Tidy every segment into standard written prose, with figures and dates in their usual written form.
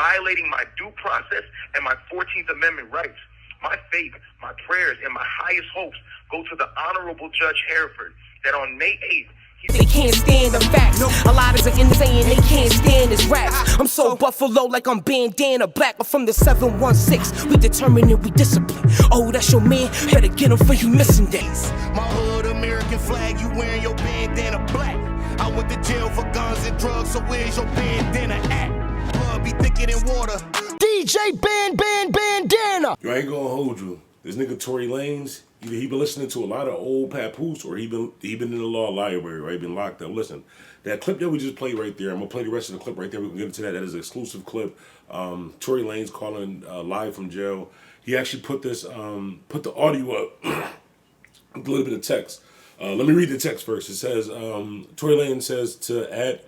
violating my due process and my 14th Amendment rights. My faith, my prayers, and my highest hopes go to the Honorable Judge Hereford that on May 8th, they can't stand the facts. A lot is insane, they can't stand this raps. I'm so Buffalo like I'm bandana black. I'm from the 716, we determined and we discipline. Oh, that's your man, better get him for you missing days. My hood American flag, you wearing your bandana black. I went to jail for guns and drugs, so where's your bandana at? Blood be thicker than water. DJ Bandana. Yo, I ain't gonna hold you. This nigga Tory Lanez, either he been listening to a lot of old papoose or he been in the law library, right? Been locked up. Listen, that clip that we just played right there, I'm gonna play the rest of the clip right there. We're gonna get into that. That is an exclusive clip. Tory Lanez calling live from jail. He actually put this, put the audio up, a little bit of text. Let me read the text first. It says, Tory Lanez says to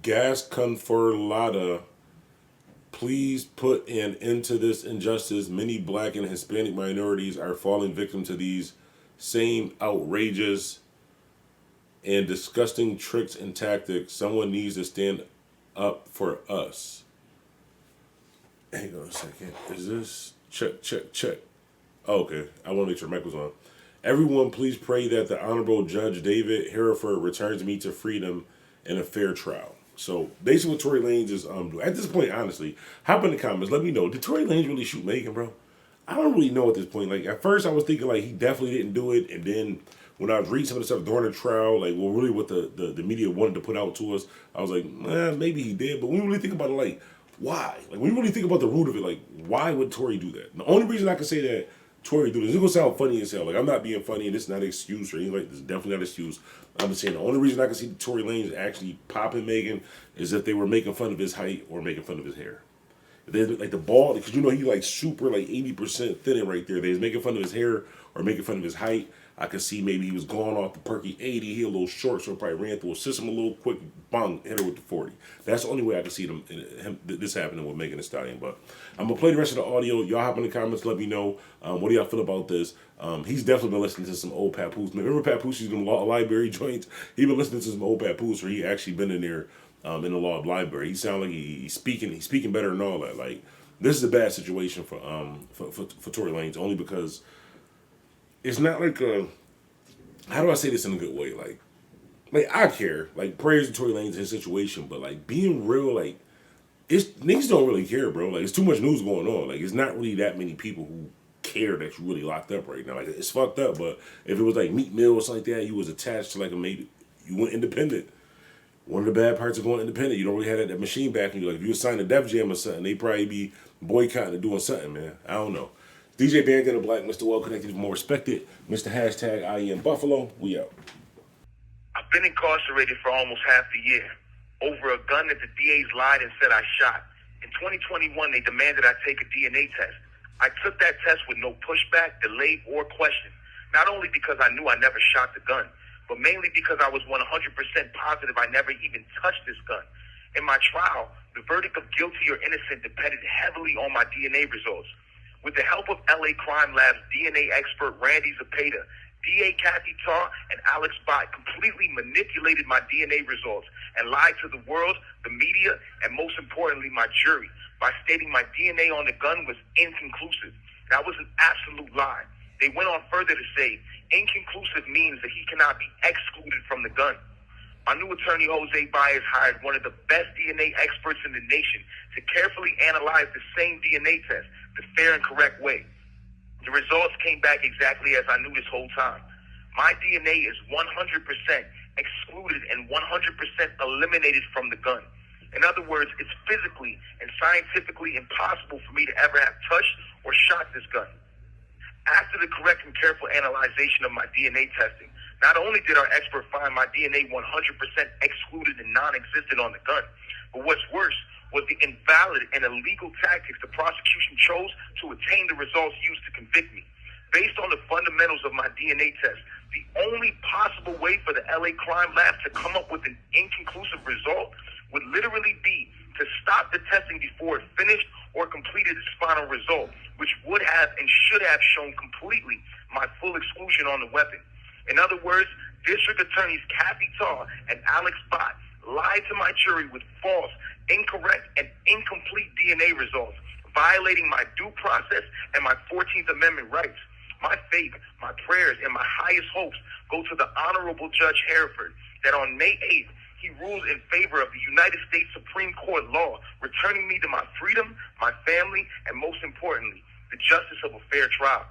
@GasConferlada, please put an end to this injustice. Many black and Hispanic minorities are falling victim to these same outrageous and disgusting tricks and tactics. Someone needs to stand up for us. Hang on a second. Is this? Check. Oh, okay. I want to make sure Mike was on. Everyone, please pray that the Honorable Judge David Hereford returns me to freedom and a fair trial. So basically what Tory Lanez is doing. At this point, honestly, hop in the comments. Let me know. Did Tory Lanez really shoot Megan, bro? I don't really know at this point. Like, at first I was thinking, like, he definitely didn't do it. And then when I was reading some of the stuff during the trial, like, well, really what the media wanted to put out to us, I was like, maybe he did. But when we really think about it, like, why? Like, when you really think about the root of it, like, why would Tory do that? The only reason I can say that Tory do this, it's gonna sound funny as hell. Like, I'm not being funny, and this is not an excuse or anything like this. Is definitely not an excuse. I'm just saying the only reason I can see Tory Lanez actually popping Megan is if they were making fun of his height or making fun of his hair. If they like the bald, because you know he like super like 80% thinning right there. They was making fun of his hair or making fun of his height. I could see maybe he was going off the perky 80. He a little short, so probably ran through a system a little quick, bang, hit her with the 40. That's the only way I can see this happening with Megan Thee Stallion. But I'm going to play the rest of the audio. Y'all hop in the comments, let me know. What do y'all feel about this? He's definitely been listening to some old papoose. Remember papoose, he's in the law library joints? He been listening to some old papoose where he actually been in there in the law library. He sound like he's speaking better than all that. Like, this is a bad situation for Tory Lanez, only because it's not like how do I say this in a good way? Like I care. Like, prayers to Tory Lanez, his situation, but like being real, like niggas don't really care, bro. Like, it's too much news going on. Like, it's not really that many people who care that you really locked up right now. Like, it's fucked up. But if it was like Meat Mill or something like that, you was attached to like you went independent. One of the bad parts of going independent, you don't really have that machine backing you. Like, if you was signed to Def Jam or something, they probably be boycotting and doing something, man. I don't know. DJ Bandana Black, Mr. Well Connected, more respected, Mr. Hashtag IAmBuffalo. We out. I've been incarcerated for almost half a year over a gun that the DAs lied and said I shot. In 2021, they demanded I take a DNA test. I took that test with no pushback, delay, or question. Not only because I knew I never shot the gun, but mainly because I was 100% positive I never even touched this gun. In my trial, the verdict of guilty or innocent depended heavily on my DNA results. With the help of LA Crime Lab's DNA expert Randy Zepeda, DA Kathy Tarr and Alex Bott completely manipulated my DNA results and lied to the world, the media, and most importantly, my jury, by stating my DNA on the gun was inconclusive. That was an absolute lie. They went on further to say, inconclusive means that he cannot be excluded from the gun. My new attorney, Jose Baez, hired one of the best DNA experts in the nation to carefully analyze the same DNA test the fair and correct way. The results came back exactly as I knew this whole time. My DNA is 100% excluded and 100% eliminated from the gun. In other words, it's physically and scientifically impossible for me to ever have touched or shot this gun. After the correct and careful analyzation of my DNA testing, not only did our expert find my DNA 100% excluded and non-existent on the gun, but what's worse was the invalid and illegal tactics the prosecution chose to attain the results used to convict me. Based on the fundamentals of my DNA test, the only possible way for the LA Crime Lab to come up with an inconclusive result would literally be to stop the testing before it finished or completed its final result, which would have and should have shown completely my full exclusion on the weapon. In other words, District Attorneys Kathy Tarr and Alex Bott lied to my jury with false, incorrect and incomplete DNA results, violating my due process and my 14th Amendment rights. My faith, my prayers, and my highest hopes go to the Honorable Judge Hereford, that on May 8th, he rules in favor of the United States Supreme Court law, returning me to my freedom, my family, and most importantly, the justice of a fair trial.